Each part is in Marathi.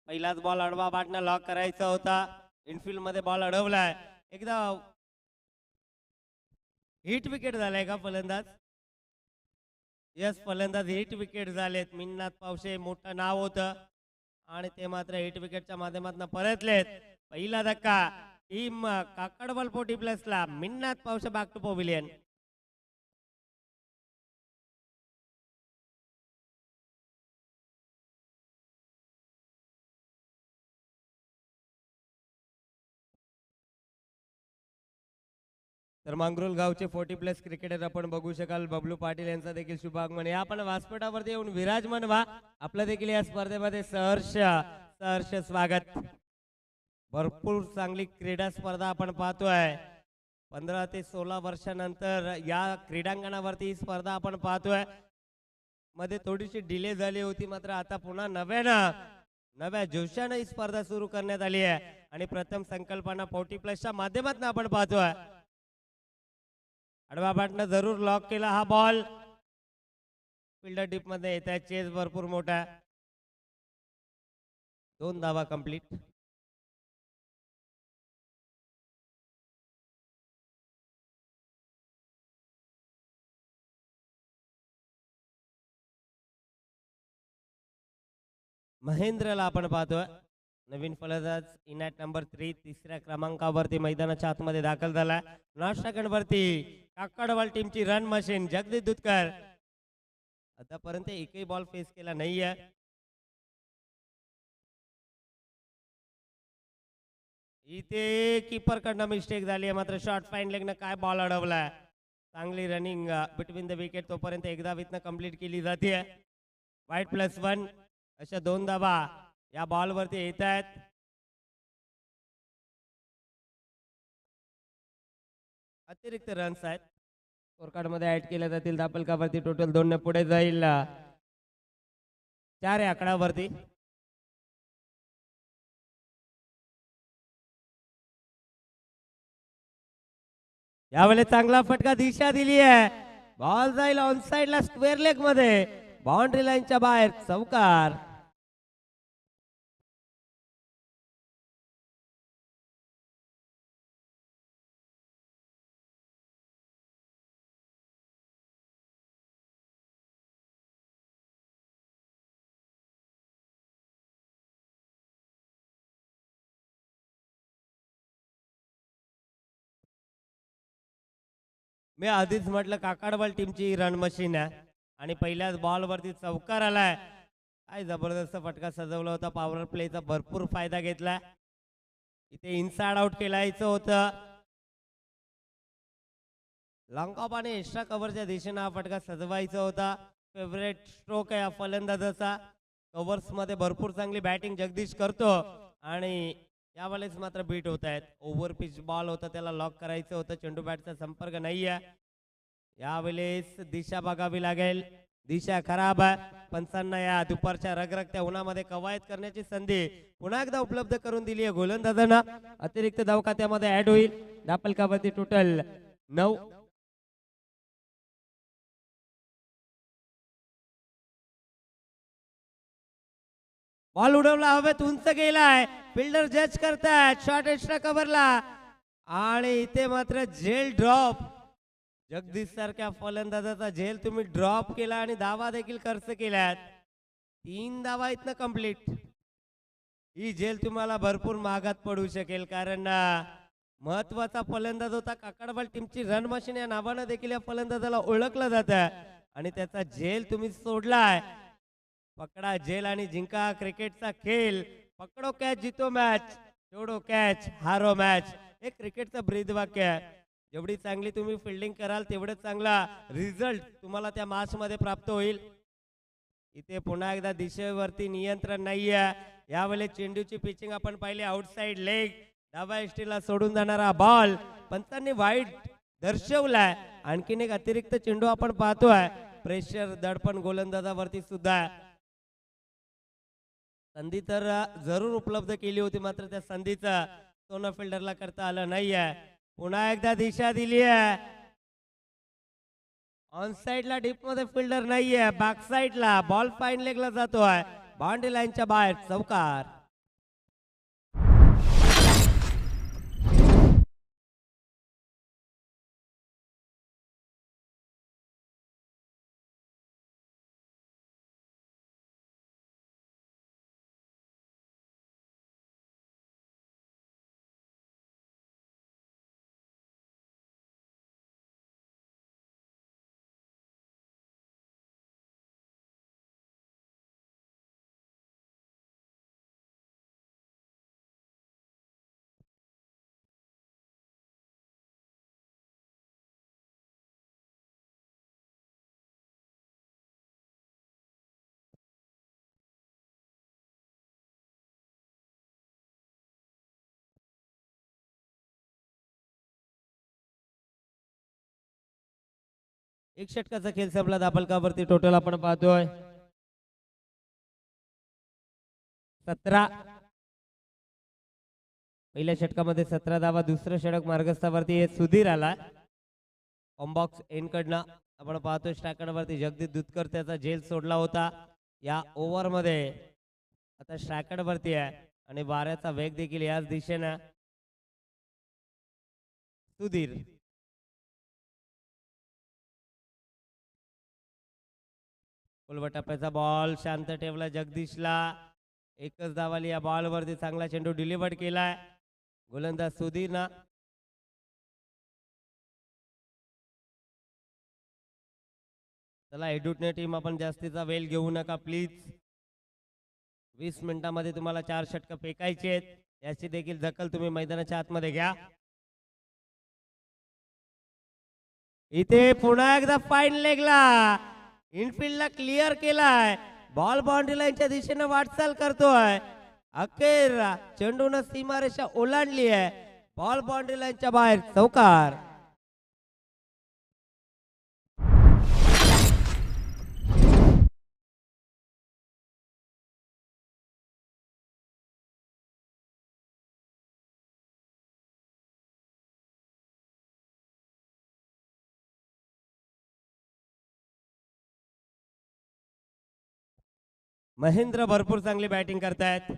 पहिलाच बॉल अडवा बाटना लॉक करायचा होता. इनफिल्ड मध्ये बॉल अडवलाय. एकदा हिट विकेट झालाय का फलंदाज? यस, फलंदाज हिट विकेट झालेत. मिन्नाथ पावशे मोठं नाव होतं आणि ते मात्र हिट विकेटच्या माध्यमातून परतलेत. पहिला धक्का टीम काकडबल 40+ ला. मिन्नाथ पावशे बॅक टू पॅव्हिलियन. तर मांगरोल गावचे 40+ क्रिकेटर आपण बघू शकाल. बबलू पाटील यांचा देखील शुभागमन. या आपण व्यासपीठावरती येऊन विराजमान व्हा. आपलं देखील या स्पर्धेमध्ये सहर्ष स्वागत. भरपूर चांगली क्रीडा स्पर्धा आपण पाहतोय. 15 ते 16 वर्षानंतर या क्रीडांगणावरती ही स्पर्धा आपण पाहतोय. मध्ये थोडीशी डिले झाली होती, मात्र आता पुन्हा नव्या जोशाने ही स्पर्धा सुरू करण्यात आली आहे आणि प्रथम संकल्पना 40+च्या माध्यमातून आपण पाहतोय. आडवा बॅटनं जरूर लॉक केला हा बॉल. फिल्डर डीप मध्ये येत आहे. चेस भरपूर मोठा. 2 धावा कंप्लीट. महेंद्रला आपण पाहतोय. नवीन फलंदाज इनॅट नंबर 3 तिसऱ्या क्रमांकावरती मैदानाच्या आतमध्ये दाखल झाला. नॉट सेकंड वरती काकडवाल टीमची रन मशीन जगदीश दुधकर. आतापर्यंत एकही बॉल फेस केला नाहीये. इथे कीपर कडनं मिस्टेक झाली आहे, मात्र शॉर्ट फाईन लेगनं काय बॉल अडवलाय. चांगली रनिंग बिटवीन द विकेट तोपर्यंत एकदा विथनं कंप्लीट केली जाते. वाईट +1 अशा 2 धावा या बॉल वरती येत आहेत. अतिरिक्त रन्स आहेत. स्कोर कार्ड मध्ये ऍड केल्या जातील. धापलकावरती टोटल 2 ने पुढे जाईल. 4 या आकडावरती. यावेळेस चांगला फटका दिशा दिली आहे. बॉल जाईल ऑन साइडला स्क्वेअर लेग मध्ये. बाउंड्री लाईनच्या बाहेर चौकार. मी आधीच म्हटलं काकडवाल टीमची रन मशीन आहे आणि पहिल्याच बॉल वरती चौकार आलाय. काय जबरदस्त फटका सजवला होता. पॉवर प्लेचा भरपूर फायदा घेतला. इथे इनसाइड आउट केलायचं होतं. लॉंग ऑफ आणि एक्स्ट्रा कव्हरच्या दिशेने हा फटका सजवायचा होता. फेवरेट स्ट्रोक आहे फलंदाजाचा. कव्हर्स मध्ये भरपूर चांगली बॅटिंग जगदीश करतो आणि यावेळेस मात्र बीट होत आहेत. ओव्हर पिच बॉल होता, त्याला लॉक करायचं होतं. चेंडू बॅटचा संपर्क नाहीये. यावेळेस दिशा बघावी लागेल. दिशा खराब आहे. पंचांना या दुपारच्या रगरगत्या उन्हामध्ये कवायत करण्याची संधी पुन्हा एकदा उपलब्ध करून दिली आहे गोलंदाजांना. अतिरिक्त धाव खात्यामध्ये ऍड होईल. धापलकावरती टोटल 9. बॉल उडवला, हवेत उंच गेलाय. फिल्डर जज करतायत. शॉट एक्स्ट्रा कव्हरला आणि इथे मात्र झेल ड्रॉप. जगदीश सारख्या फलंदाजाचा झेल तुम्ही ड्रॉप केला आणि धावा देखील खर्च केल्यात. 3 धावा इथनं कंप्लीट. ही झेल तुम्हाला भरपूर महागात पडू शकेल, कारण महत्वाचा फलंदाज होता. काकडवाल टीमची रन मशीन या नावानं देखील या फलंदाजाला ओळखलं जातं आणि त्याचा झेल तुम्ही सोडलाय. पकडा झेल आणि जिंका क्रिकेटचा खेळ. पकडो कॅच जितो मॅच, छोडो कॅच हारो मॅच. हे क्रिकेटचं ब्रीद वाक्य आहे. जेवढी चांगली तुम्ही फिल्डिंग कराल तेवढंच चांगला रिझल्ट तुम्हाला त्या मॅच मध्ये प्राप्त होईल. इथे पुन्हा एकदा दिशेवरती नियंत्रण नाहीये. यावेळेस चेंडूची पिचिंग आपण पाहिली. आउटसाइड लेग, डाव्या एष्टीला सोडून जाणारा बॉल. पंचांनी वाईट दर्शवलाय. आणखीन एक अतिरिक्त चेंडू आपण पाहतोय. प्रेशर दडपण गोलंदाजावरती सुद्धा. संधी तर जरूर उपलब्ध केली होती, मात्र त्या संधीचा सोनं फिल्डरला करता आलं नाहीये. पुन्हा एकदा दिशा दिली आहे. ऑन साइडला डीप मध्ये फिल्डर नाहीये. बॅक साइडला बॉल फाईन लेगला जातोय. बाउंड्री लाईनच्या बाहेर चौकार. एक षटकाचा खेळ संपला. धापलकावरती टोटल आपण पाहतोय 17. पहिल्या षटकामध्ये 17 धावा. दुसरं षटक मार्गस्थावरती सुधीर आला. कॉम्बॉक्स एन कडनं आपण पाहतोय स्ट्रायकर वरती जगदीश दुधकर त्याचा झेल सोडला होता या ओव्हर मध्ये. आता स्ट्रायकर वरती आहे आणि वाऱ्याचा वेग देखील याच दिशेनं. सुधीर टप्प्याचा बॉल शांत ठेवला जगदीशला. एकच धावाली या बॉल वरती. चांगला चेंडू डिलिव्हर केलाय गोलंदाज सुधीर ना. चला एडुटने टीम आपण जास्तीचा वेळ घेऊ नका प्लीज. 20 मिनिटांमध्ये तुम्हाला 4 षटक फेकायचे आहेत. याची देखील दखल तुम्ही मैदानाच्या आतमध्ये घ्या. इथे पुन्हा एकदा फाईन लेगला इनफिल्डला क्लिअर केलाय. बॉल बाउंड्री लाईनच्या दिशेने वाटचाल करतोय. अखेर चेंडून सीमारेषा ओलांडली आहे. बॉल बाउंड्री लाईनच्या बाहेर. चौकार. महेंद्र भरपूर चांगली बॅटिंग करतायत.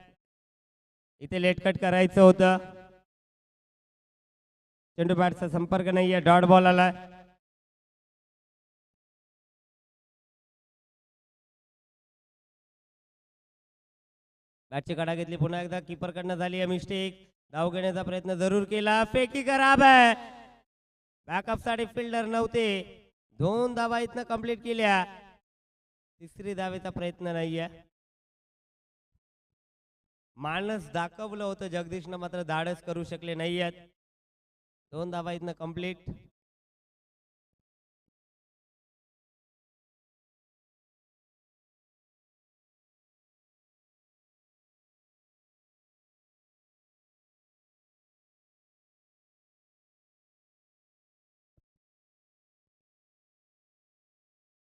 इथे लेट कट करायचं होतं. चेंडू बॅटचा संपर्क नाहीये. डॉट बॉल आलाय. बॅटची कडा घेतली. पुन्हा एकदा कीपर कडनं झाली आहे मिस्टेक. धाव घेण्याचा प्रयत्न जरूर केला. फेकी खराब आहे. बॅकअप साठी फिल्डर नव्हते. 2 धावा इथनं कंप्लीट केल्या. तिसरी धावेचा प्रयत्न नाहीये. माणस दाखवलं होतं जगदीशनं मात्र धाडस करू शकले नाहीयेत. 2 धावा इथनं कंप्लीट.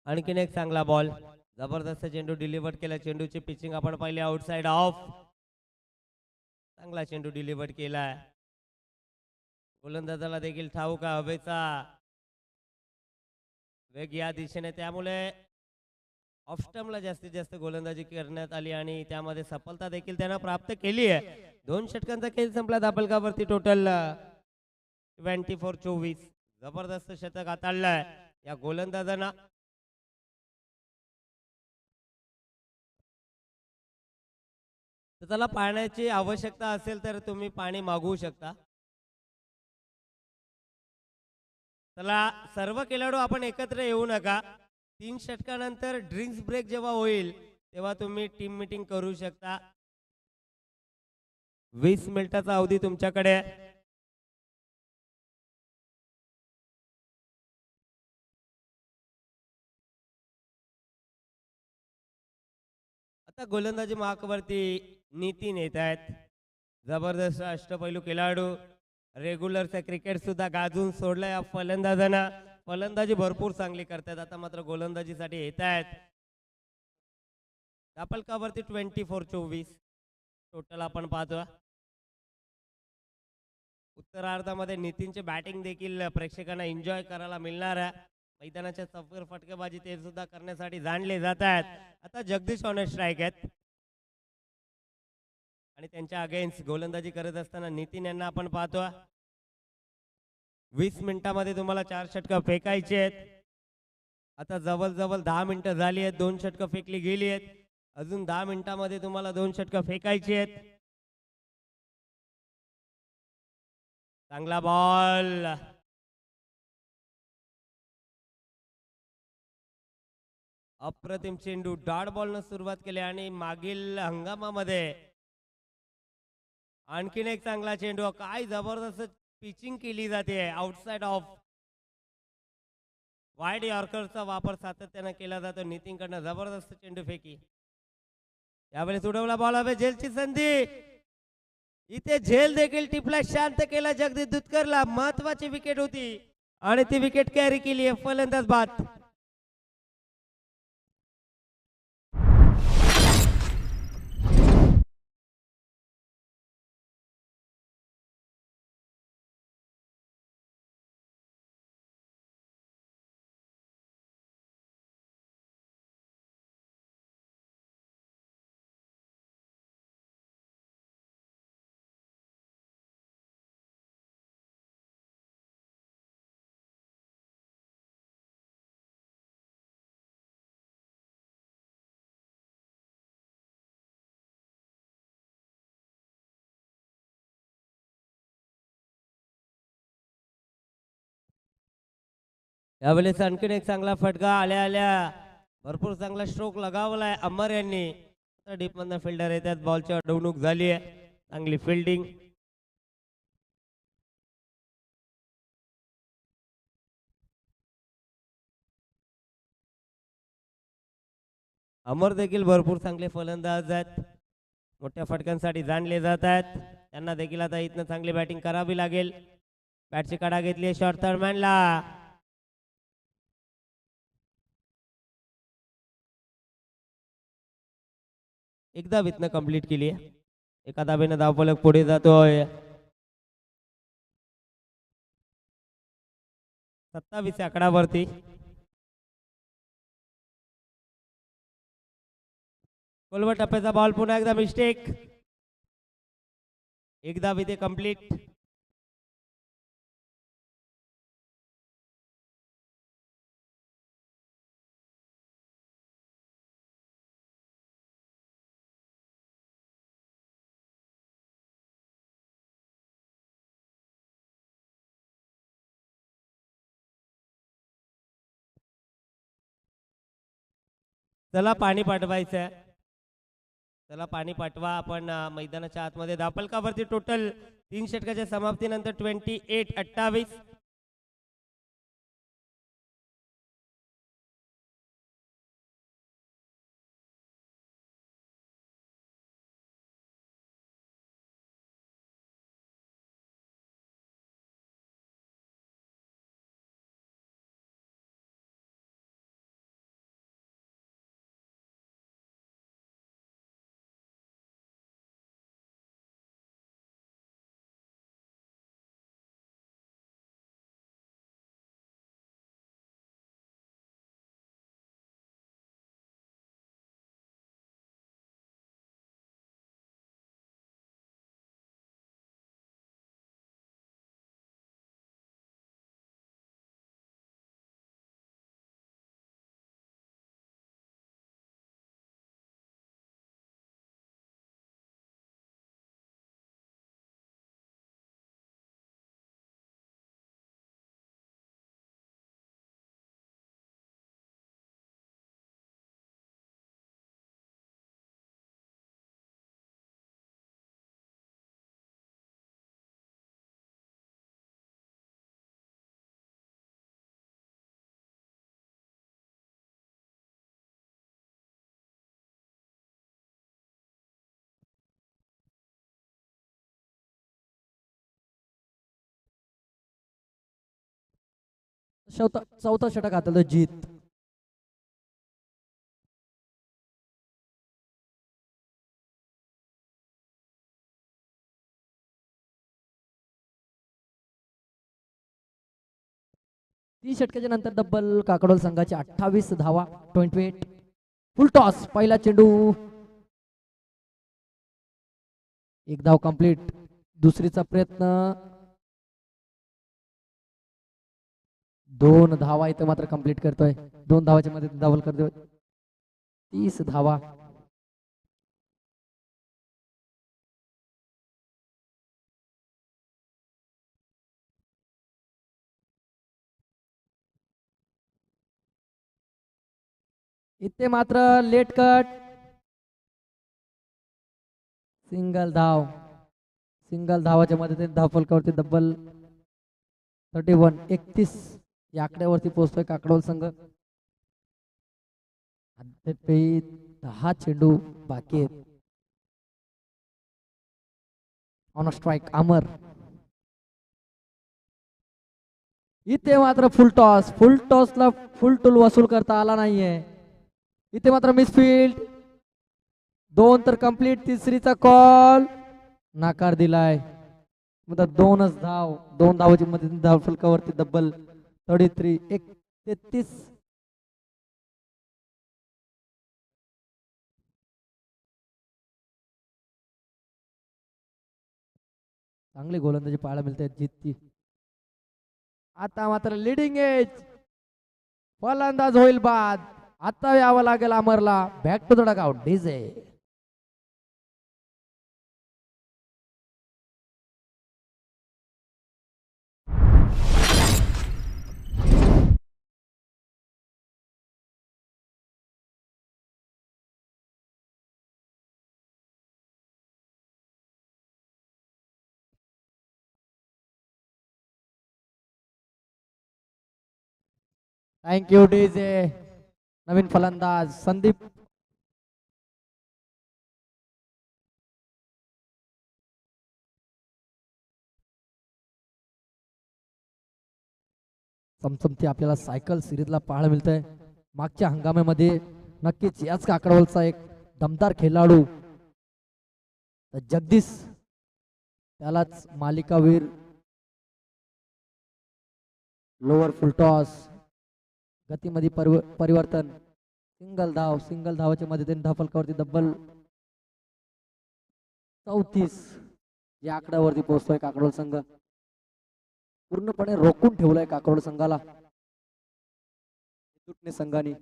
आणखीन एक चांगला बॉल. जबरदस्त चेंडू डिलिव्हर केला. चेंडूची पिचिंग आपण पाहिली आउटसाइड ऑफ. चांगला चेंडू डिलिव्हर केलाय. गोलंदाजाला देखील ठाऊक आहे हवेचा वेग या दिशेने. त्यामुळे ऑफ स्टंपला जास्तीत जास्त गोलंदाजी करण्यात आली आणि त्यामध्ये सफलता देखील त्यानं प्राप्त केली आहे. 2 षटकांचा खेळ संपला. धापलकावरती टोटल 24. जबरदस्त शतक हाताळलंय या गोलंदाजांना. त्याला पाण्याची आवश्यकता असेल तर तुम्ही पाणी मागवू शकता. चला सर्व खेळाडू आपण एकत्र येऊ नका. 3 षटकानंतर ड्रिंक्स ब्रेक जेव्हा होईल तेव्हा तुम्ही टीम मीटिंग करू शकता. 20 मिनिटाचा अवधी तुमच्याकडे. आता गोलंदाजी मार्कवरती नितीन येत आहेत. जबरदस्त अष्टपैलू खेळाडू. रेग्युलरचा क्रिकेट सुद्धा गाजून सोडलाय या फलंदाजांना. फलंदाजी भरपूर चांगली करतात. आता मात्र गोलंदाजीसाठी येत आहेत. धापलकावरती 24 टोटल आपण पाहतो. उत्तरार्धामध्ये नितीनचे बॅटिंग देखील प्रेक्षकांना एन्जॉय करायला मिळणार आहे. मैदानाच्या सफर फटकेबाजी ते सुद्धा करण्यासाठी जाणले जात आहेत. आता जगदीश ऑन स्ट्राईक आहेत आणि त्यांच्या अगेन्स्ट गोलंदाजी करत असताना नितीन यांना आपण पाहतो. 20 मिनिटांमध्ये तुम्हाला 4 षटकं फेकायचे आहेत. आता जवळजवळ 10 मिनिटं झाली आहेत. 2 षटकं फेकली गेली आहेत. अजून 10 मिनिटांमध्ये तुम्हाला 2 षटकं फेकायची आहेत. चांगला बॉल. अप्रतिम चेंडू. डॉट बॉलनं सुरुवात केली आणि मागील हंगामामध्ये आणखीन एक चांगला चेंडू. काय जबरदस्त पिचिंग केली जाते आउटसाइड ऑफ. वाईड यॉर्करचा वापर सातत्याने केला जातो नितीनकडनं. जबरदस्त चेंडू फेकी. यावेळेस उडवला बॉल. हवे झेलची संधी. इथे झेल देखील टिपला. शांत केला जगदीश दुधकरला. महत्वाची विकेट होती आणि ती विकेट कॅरी केली आहे फलंदाज बाद. यावेळेस आणखीन एक चांगला फटका आल्या आल्या भरपूर चांगला स्ट्रोक लगावलाय अमर यांनी. डीप मधनं फिल्डर येतात, बॉलची अडवणूक झाली आहे, चांगली फिल्डिंग. अमर देखील भरपूर चांगले फलंदाज आहेत, मोठ्या फटक्यांसाठी जाणले जात आहेत. त्यांना देखील आता इथनं चांगली बॅटिंग करावी लागेल. बॅटची कडा घेतली आहे शॉर्ट थर्डमॅनला. एकदा वितनं कंप्लीट केली आहे, एका धावेनं धावफलक पुढे जातोय. 27 आकडावरती. कोलवर टप्प्याचा बॉल, पुन्हा एकदा मिस्टेक. एकदा विथे कंप्लीट. चला पाणी पाठवायचं, चला पाणी पाठवा. आपण मैदानाच्या आतमध्ये धावफलकावरती टोटल 3 षटकाच्या समाप्तीनंतर 28-28. चौथा षटक हाताळलं जीत. तीन षटकाच्या नंतर डब्बल काकडोल संघाचे 28 धावा. 28. फुल टॉस, पहिला चेंडू, एक धाव कंप्लीट. दुसरीचा प्रयत्न, 2 धावा इथं मात्र कंप्लीट करतोय. 2 धावाच्या मध्ये डबल करतोय. 30 धावा. इथे मात्र लेट कट, सिंगल धाव. सिंगल धावाच्या मदतीने धावफलकावरती डबल. 31 या आकड्यावरती पोहोचतोय काकडोल संघ. 10 चेंडू बाकी आहेत. ऑन स्ट्राइक अमर. इथे मात्र फुल टॉस. फुल टॉसला फुल टूल वसूल करता आला नाहीये. इथे मात्र मिसफील्ड. 2 तर कंप्लीट. तिसरीचा कॉल नाकार दिलाय. मतलब 2च धाव. 2 धावाची मदतीने धावफलकावरती डबल. 33. चांगली गोलंदाजी पाहायला मिळते जीतची. आता मात्र लिडिंग एज, फलंदाज होईल बाद. आता यावं लागेल अमरला. Back to the dugout DJ. Thank you DJ. नवीन फलंदाज संदीप. चमचमती आपल्याला सायकल सिरीजला पाहायला मिळतंय. मागच्या हंगामामध्ये नक्कीच याच काकडवलचा एक दमदार खेळाडू जगदीश, त्यालाच मालिकावीर, लोअर फुलटॉस, गतीमध्ये परिवर्तन, सिंगल धावाच्या मदतीने धाफलकावरती डबल 34 या आकड्यावरती पोहोचतोय काकडोल संघ. पूर्णपणे रोखून ठेवलाय काकडोल संघाला संघाने.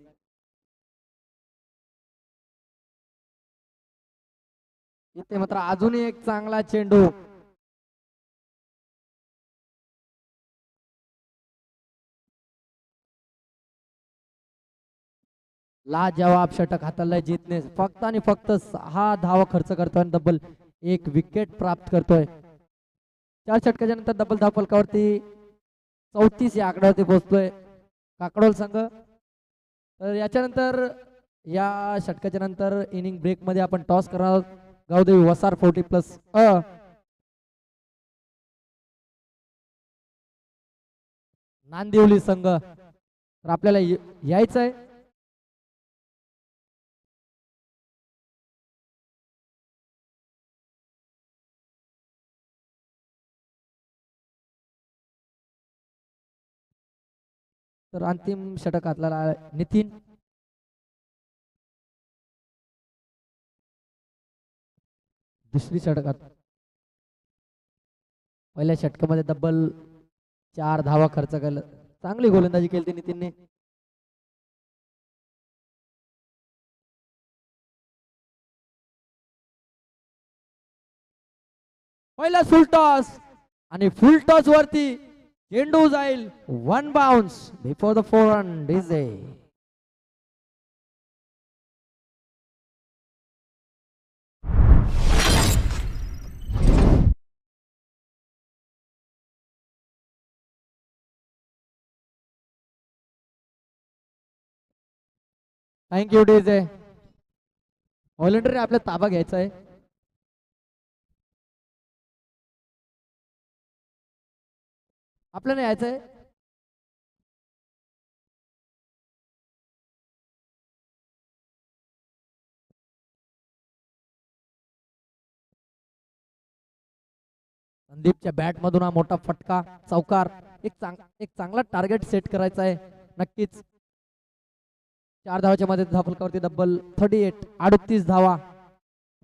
इथे मात्र अजूनही एक चांगला चेंडू. लाजवाब षटक हाताळलंय जीतने. फक्त आणि फक्त 6 धावा खर्च करतोय आणि डबल 1 विकेट प्राप्त करतोय. 4 षटकाच्या नंतर डबल धाव फलकावरती 34 या आकड्यावरती पोहोचतोय काकडोल संघ. तर याच्यानंतर या षटकाच्या नंतर इनिंग ब्रेक मध्ये आपण टॉस करणार आहोत. गावदेवी वसार 40+ नांदिवली संघ. तर आपल्याला यायचं आहे. तर अंतिम षटक हातला नितीन. दुसरी षटकात पहिल्या षटकामध्ये डबल 4 धावा खर्च केला. चांगली गोलंदाजी केली नितीनने. पहिला फुल टॉस आणि फुल टॉस वरती चेंडू जाईल 1 bounce before the 4 run DJ. Thank you DJ. Voluntary आपल्या ताबा घ्यायचा आहे. आपल्याला यायचंय. संदीपच्या बॅट मधून हा मोठा फटका, चौकार. एक चांगला टार्गेट सेट करायचा आहे नक्कीच. 4 धावाच्या मध्ये धाफलकावरती डबल 38 धावा.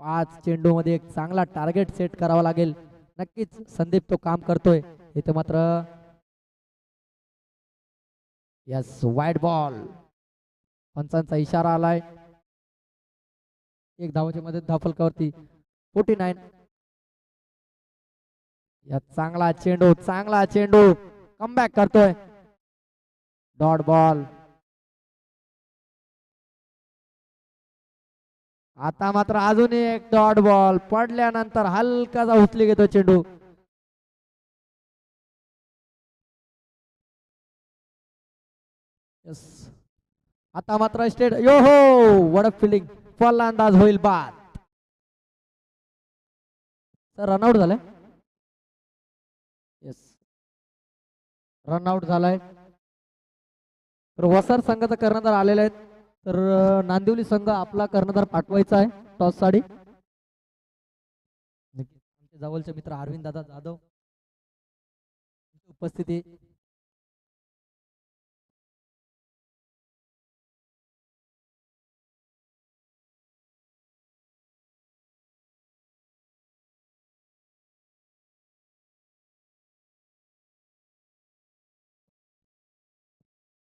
5 चेंडू मध्ये एक चांगला टार्गेट सेट करावा लागेल. नक्कीच संदीप तो काम करतोय. इथे मात्र यस वाईड बॉल. पंचांचा इशारा आलाय. 1 धावाच्या मध्ये धाफलकावरती 49. या चांगला चेंडू कमबॅक करतोय. Dot ball. आता मात्र अजून एक डॉट बॉल पडल्यानंतर हलकासा उचली घेतो चेंडू. यस. आता मात्र स्टेट यो हो वडप फिलिंग फलंदाज होईल बाद. सर रनआउट झालाय. येस रनआउट झालाय. तर वसार संघाचा कर्णधार आलेला आहे. तर नांदिवली संघ आपला कर्णधार पाठवायचा आहे टॉस साठी. जवळचे मित्र अरविंद दादा जाधव उपस्थिती.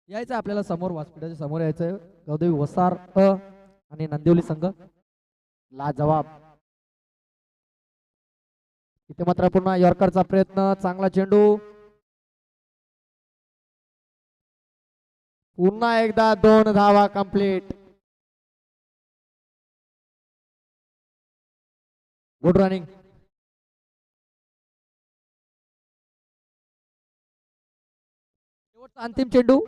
यायचं आपल्याला समोर व्यासपीठाच्या समोर यायचंय. गावदेवी वसार आणि नांदिवली संघ लाजवाब. इथे मात्र पुन्हा यॉर्करचा प्रयत्न. चांगला चेंडू. पुन्हा एकदा 2 धावा कंप्लीट. Good running. अंतिम चेंडू.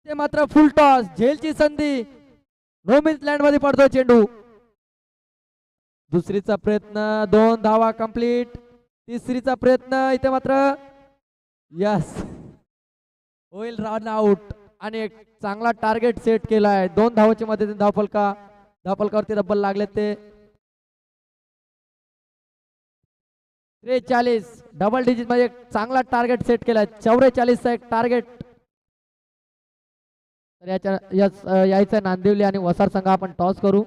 इथे मात्र फुल टॉस, झेलची संधी, नो मिन्स लँड मध्ये पडतो चेंडू. दुसरीचा प्रयत्न, 2 धावा कंप्लीट. तिसरीचा प्रयत्न, इथे मात्र यस होईल रन आउट आणि एक चांगला टार्गेट सेट केलाय. 2 धावाच्या मदतीने धावफलकावरती डबल लागले ते 43. डबल डिजिट मध्ये एक चांगला टार्गेट सेट केलाय. 44 चा एक टार्गेट. तर यायचं नांदिवली आणि वसार संघ आपण टॉस करू.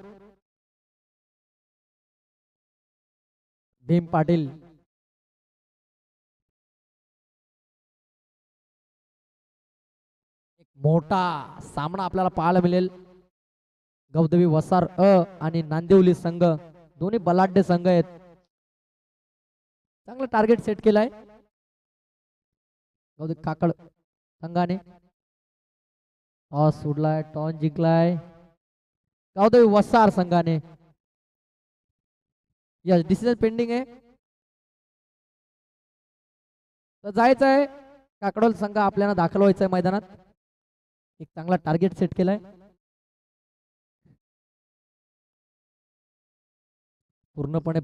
भीम पाटील एक मोठा सामना आपल्याला पाहायला मिळेल. गौदवी वसार आणि नांदिवली संघ दोन्ही बलाढ्य संघ आहेत. चांगलं टार्गेट सेट केलाय गौदवी काकड संघाने. टॉस सोडलाय, टॉस जिंकलाय गौदवी वसार संघाने. यस डिसिजन पेंडिंग आहे. तर जायचं आहे काकडोल संघ आपल्याला दाखल व्हायचं आहे मैदानात. एक चांगला टार्गेट सेट केलाय. पूर्णपणे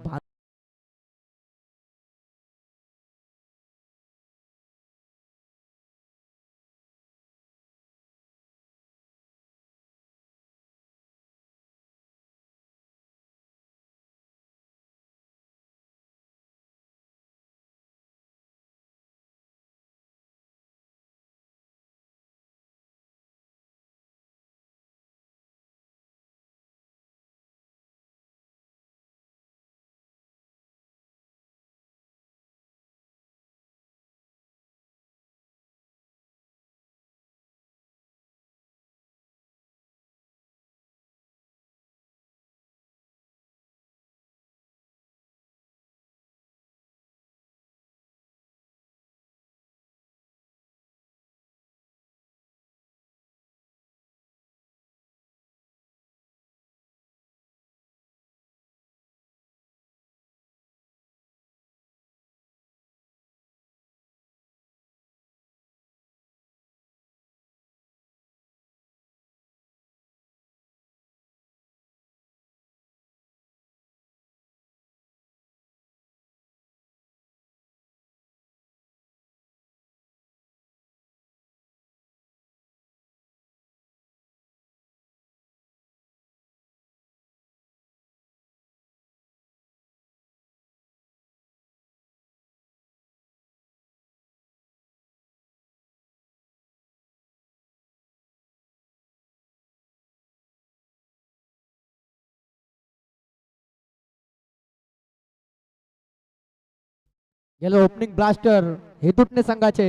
गेलो. ओपनिंग ब्लास्टर हेतुटणे संघाचे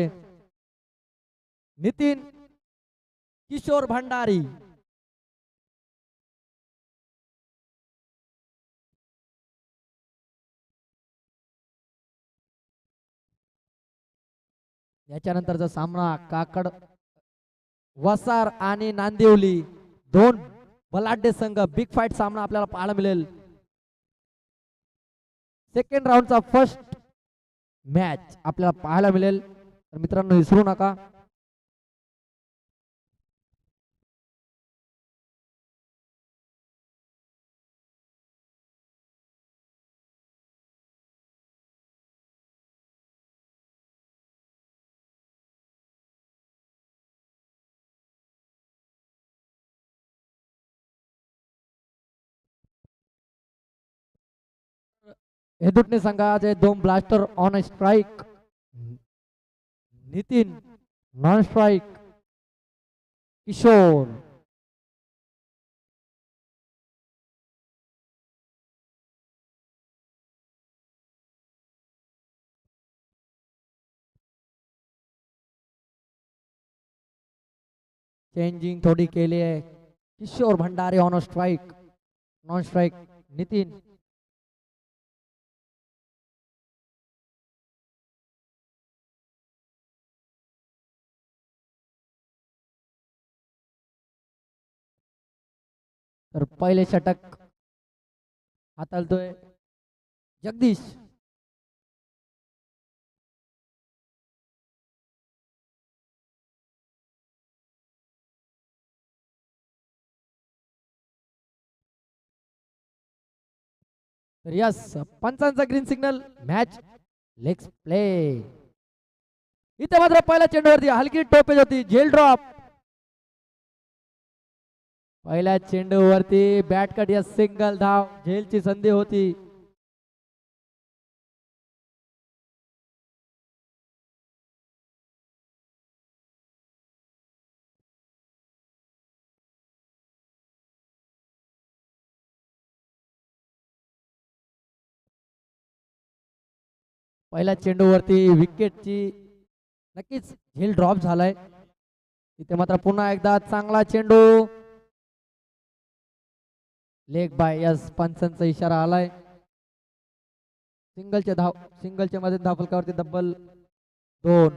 नितीन किशोर भंडारी. याच्यानंतरचा सामना काकड वसार आणि नांदिवली दोन बलाढ्य संघ. बिग फाईट सामना आपल्याला पाहायला मिळेल. सेकंड राऊंडचा फर्स्ट मॅच आपल्याला पाहायला मिळेल. तर मित्रांनो विसरू नका. हेदुटणे संघाचे 2 blaster on strike. Nitin non strike. Kishor changing थोडी केली आहे. Kishor Bhandari on strike. Non strike Nitin. तर पहिले षटक हाताळतोय जगदीश. तर यस पंचांचा green signal match legs play. इथे मात्र पहिल्या चेंडूवरती हलकी टोपेज होती झेल ड्रॉप. पहिल्या चेंडूवरती बॅट कट या सिंगल धाव झेलची संधी होती. पहिल्या चेंडूवरती विकेटची नक्कीच झेल ड्रॉप झालाय. इथे मात्र पुन्हा एकदा चांगला चेंडू लेग बाय यस पंचांचा इशारा आलाय. सिंगलच्या मध्ये धावफलकावरती डबल 2.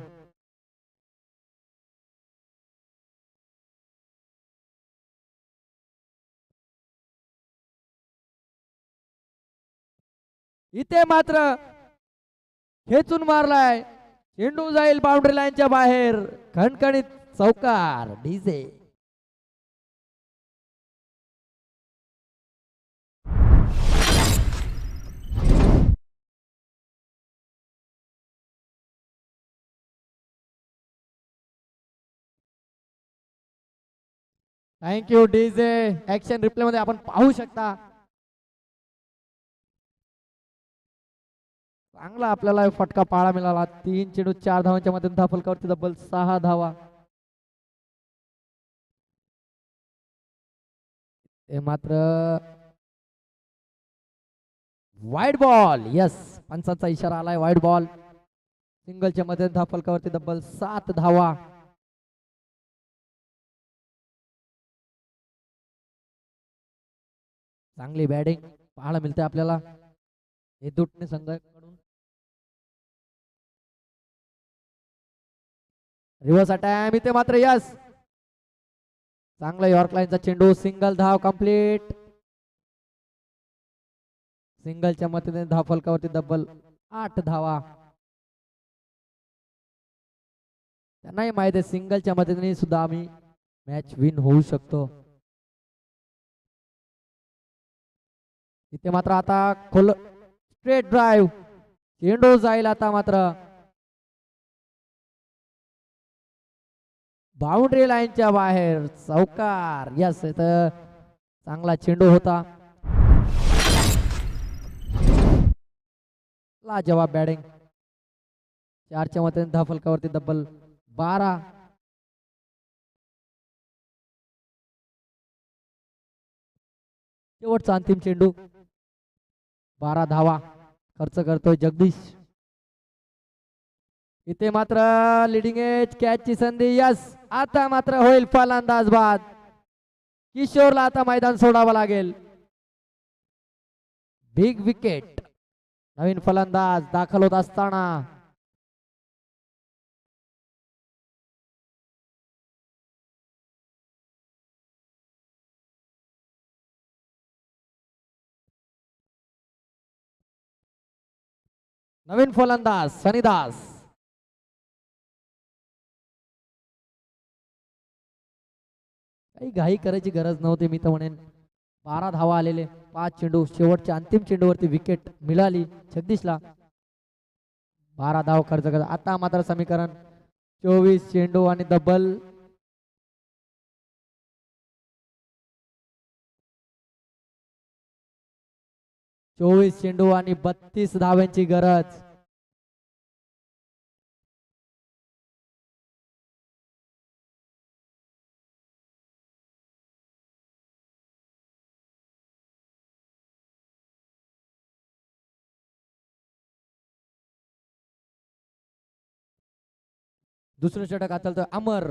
इथे मात्र खेचून मारलाय चेंडू जाईल बाउंड्री लाईनच्या बाहेर. खणखणीत चौकार DJ. Thank you DJ. Action replay मध्ये आपण पाहू शकता चांगला आपल्याला फटका पाहायला मिळाला. 3 चेंडू 4 धावांच्या मध्ये धावफलकावरती डबल 6 धावा. हे मात्र वाईड बॉल यस पंचांचा इशारा आलाय. वाईड बॉल सिंगलच्या मध्ये धावफलकावरती डबल 7 धावा. चांगली बॅटिंग पाहायला मिळते आपल्याला हे दुटणे संघाकडून. रिव्हर्स अटॅक इथे मात्र यस चांगला यॉर्क लाईनचा चेंडू सिंगल धाव कंप्लीट. सिंगलच्या मदतीने धावफलकावरती डबल 8 धावा. त्यांनाही माहिती आहे सिंगलच्या मदतीने सुद्धा आम्ही मॅच विन होऊ शकतो. इथे मात्र आता खोल स्ट्रेट ड्राईव्ह चेंडू जाईल आता मात्र बाउंड्री लाईनच्या बाहेर. चौकार यस इथं चांगला चेंडू होता. लाजवाब बॅटिंग 4च्या मताने धावफलकावरती डबल 12. शेवटचा अंतिम चेंडू 12 धावा खर्च करतोय जगदीश. इथे मात्र लिडिंग एज कॅचची संधी यस आता मात्र होईल फलंदाज बाद. किशोरला आता मैदान सोडावं लागेल. बिग विकेट नवीन फलंदाज दाखल होत असताना नवीन फलंदाज सनीदास. काही घाई करायची गरज नव्हती. मी तर म्हणेन 12 धावा आलेले 5 चेंडू शेवटच्या अंतिम चेंडूवरती विकेट मिळाली जगदीशला. 12 धाव खर्च करत आता मात्र समीकरण 24 चेंडू आणि डबल 24 चेंडू आणि 32 धाव्यांची गरज. दुसरं षटक आता तर अमर.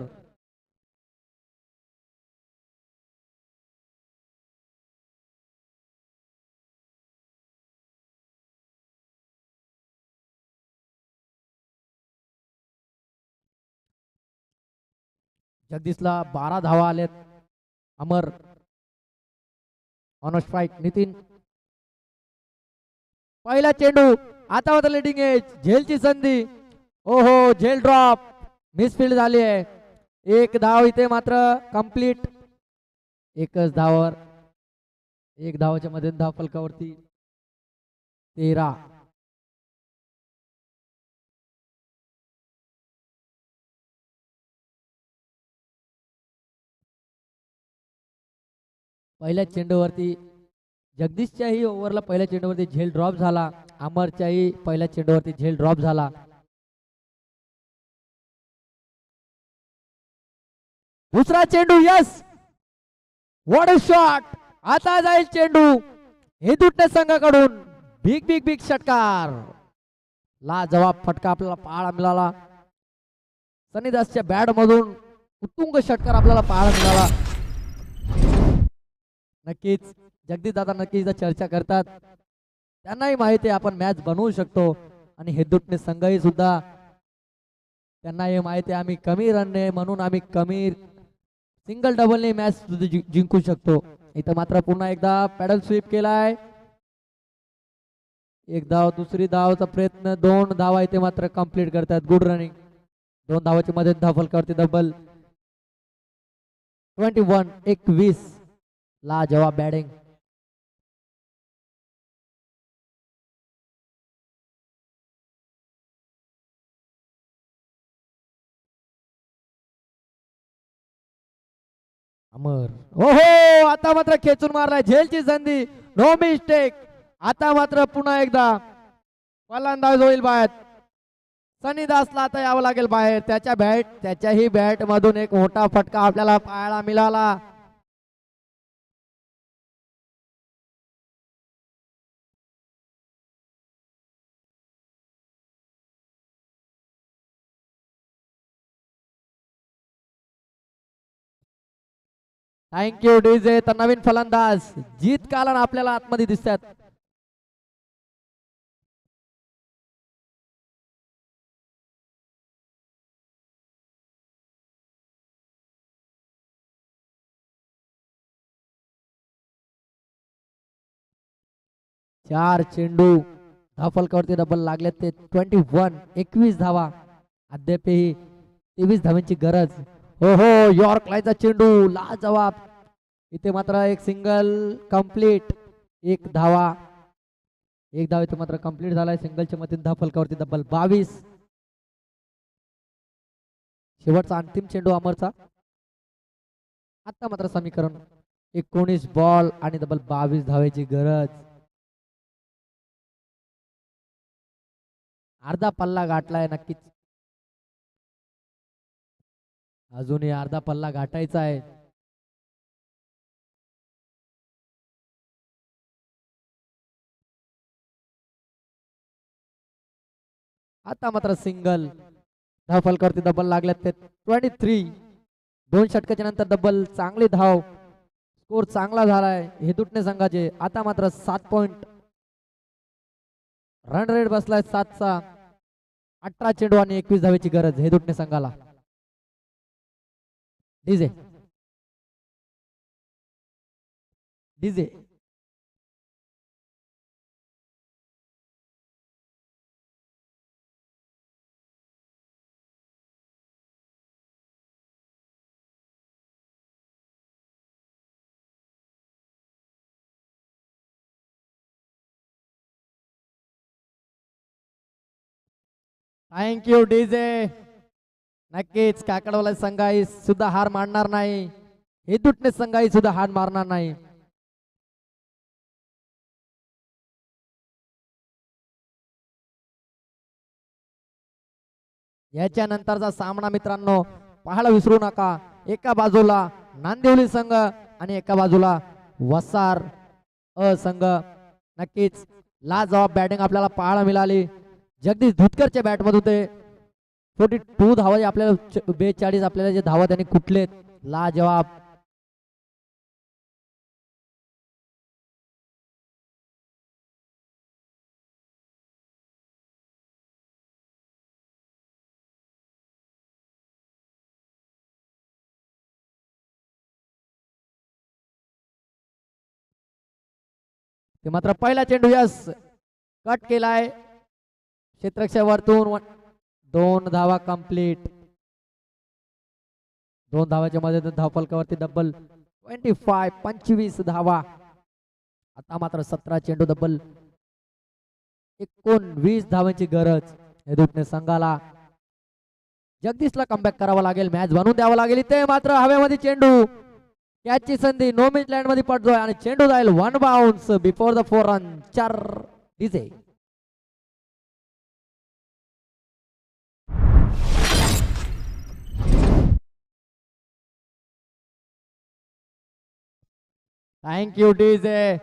जगदीशला 12 धावा आलेत. अमर ऑन स्ट्राइक नितीन. पहिला चेंडू आता होता लिडिंग एज झेलची संधी. ओहो झेल ड्रॉप मिसफिल्ड झाली आहे. 1 धाव इथे मात्र कंप्लीट. एकच धावावर 1 धावाच्या मध्ये धाव फलकावरती 13. पहिल्या चेंडूवरती जगदीशच्याही ओव्हरला पहिल्या चेंडूवरती झेल ड्रॉप झाला. अमरच्याही पहिल्या चेंडूवरती झेल ड्रॉप झाला. दुसरा चेंडू, यस, व्हॉट अ शॉट. आता जाईल चेंडू हेदुटणे संघाकडून. बिग बिग बिग षटकार. लाजवाब फटका आपल्याला पाहायला मिळाला. सनी दासच्या बॅट मधून उत्तुंग षटकार आपल्याला पाहायला मिळाला. नक्कीच जगदीश दादा नक्कीच चर्चा करतात. त्यांनाही माहिती आहे आपण मॅच बनवू शकतो आणि हेदुटणे संघही सुद्धा त्यांना हे माहिती आहे आम्ही कमी रनने म्हणून आम्ही कमी सिंगल डबलने मॅच जिंकू शकतो. इथं मात्र पुन्हा एकदा पॅडल स्वीप केलाय. एक धाव, दुसरी धावचा प्रयत्न, 2 धावा इथे मात्र कंप्लीट करतात. Good running. 2 धावाची मध्ये धाव फलकावरती डबल. 21-21. लाजवाब बॅटिंग. अमर, ओहो, आता मात्र खेचून मारलाय. झेलची संधी, नो मिस्टेक. आता मात्र पुन्हा एकदा फलंदाज होईल बाहेर. सनी दासला आता यावं लागेल बाहेर. त्याच्याही बॅट मधून एक मोठा फटका आपल्याला पाहायला मिळाला. Thank you DJ. तर नवीन फलंदाज जीत कालन आपल्याला आतमध्ये दिसतात. चार चेंडू धाव फलकावरती डबल लागले ते 21-21 धावा. अद्यापही 23 धावांची गरज. हो हो, यॉर्क लाईनचा चेंडू, लाजवाब. इथे मात्र एक सिंगल कंप्लीट. एक धाव इथे मात्र कंप्लीट झालाय. सिंगलच्या मधून धाव फलकावरती डबल. 22. शेवटचा अंतिम चेंडू अमरचा. आता मात्र समीकरण 19 बॉल आणि डबल 22 धावेची गरज. अर्धा पल्ला गाठलाय नक्कीच. अजूनही अर्धा पल्ला गाठायचा आहे. आता मात्र सिंगल. धाव फलकावरती डबल लागल्यात ते 23. 2 षटकाच्या नंतर डबल. चांगली धाव, स्कोर चांगला झालाय हेदुटणे संघाचे. आता मात्र 7 पॉइंट रन रेट बसलाय 7चा. 18 चेंडू आणि 21 धावेची गरज हेदुटणे संघाला. DJ DJ thank you DJ. नक्कीच काकडवाला संघाई सुद्धा हार मानणार नाही. हेदुटणे संघाई सुद्धा हार मारणार नाही. याच्या नंतरचा सामना मित्रांनो पाहायला विसरू नका. एका बाजूला नांदिवली संघ आणि एका बाजूला वसार संघ. नक्कीच लाजवाब बॅटिंग आपल्याला पाहायला मिळाली. जगदीश धुतकरच्या बॅट मधून ते 42 धावा आपल्याला 42 आपल्याला जे धावा त्यांनी कुठलेत. लाजवाब. ते मात्र पहिला चेंडू यस कट केलाय क्षेत्रक्षावरतून. 2 धावा कंप्लीट. 2 धावाच्या मध्ये धाव फलकावरती डबल. 25 धावा. आता मात्र 17 चेंडू डबल. 19 धावांची गरज हेदूटने संघाला. जगदीशला कमबॅक करावा लागेल, मॅच बनवून द्यावा लागेल. इथे मात्र हवेमध्ये चेंडू, कॅचची संधी, नो मिस लँड मध्ये पडतोय आणि चेंडू जाईल one bounce before the 4 run. 4 DJ. Thank you DJ,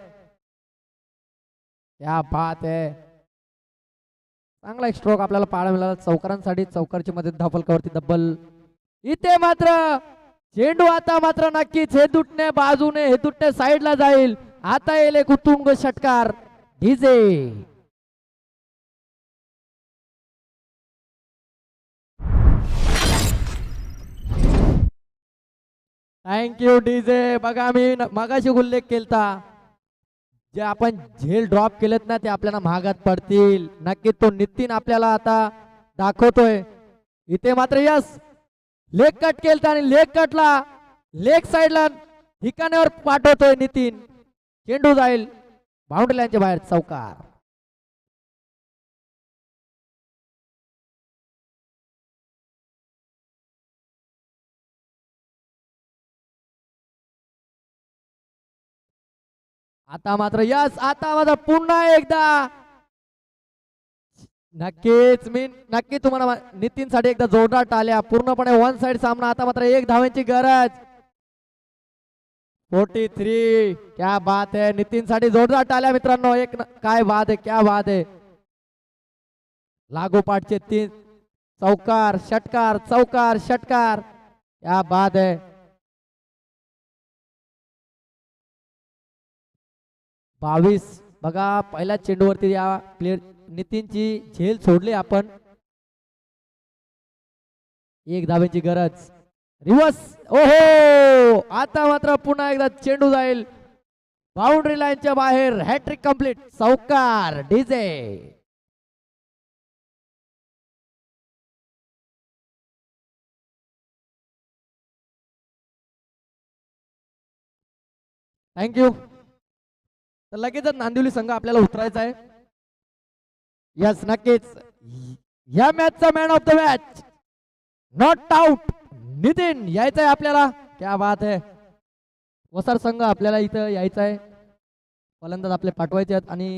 क्या बात है. चांगला एक स्ट्रोक आपल्याला पाहायला मिळाला चौकारांसाठी. चौकारची मदत धावफलकावरती डबल. इथे मात्र चेंडू आता मात्र नक्कीच हेदूटने बाजूने, हेदूटने साईडला जाईल. आता येईल एक उत्तुंग षटकार डीजे. Thank you DJ. बघा मी मगाशी उल्लेख केलता, जे आपण झेल ड्रॉप केलेत ना ते आपल्याला महागात पडतील. नक्की तो नितीन आपल्याला आता दाखवतोय. इथे मात्र यस लेग कट केलता आणि लेग कटला लेग साइडला ठिकाणावर पाठवतोय नितीन. चेंडू जाईल बाउंड्री लाईनच्या बाहेर. चौकार. आता मात्र यस, आता मात्र पुन्हा एकदा नक्की तुम्हाला नितीन साठी एकदा जोरदार टाळ्या. पूर्णपणे वन साइड सामना. आता मात्र 1 धावांची गरज. 43. क्या बात है. नितीन साठी जोरदार टाळ्या मित्रांनो. काय बात आहे, क्या बात आहे. लागोपाठचे 3 चौकार षटकार, चौकार षटकार. क्या बात है. 22. बघा पहिल्या चेंडूवरती या प्लेयर नितीनची झेल सोडली आपण. 1 धावेची गरज. रिवर्स. ओहो, आता मात्र पुन्हा एकदा चेंडू जाईल बाउंड्री लाईनच्या बाहेर. Hat-trick complete. चौकार डीजे. थँक्यू. तर लगेचच नांदिवली संघ आपल्याला उतरायचा आहे. यस नक्कीच. या मॅचचा man of the match not out Nitin यायचा आहे आपल्याला. क्या बात है. वसार संघ आपल्याला इथं यायचा आहे. फलंदाज आपले पाठवायचे आहेत आणि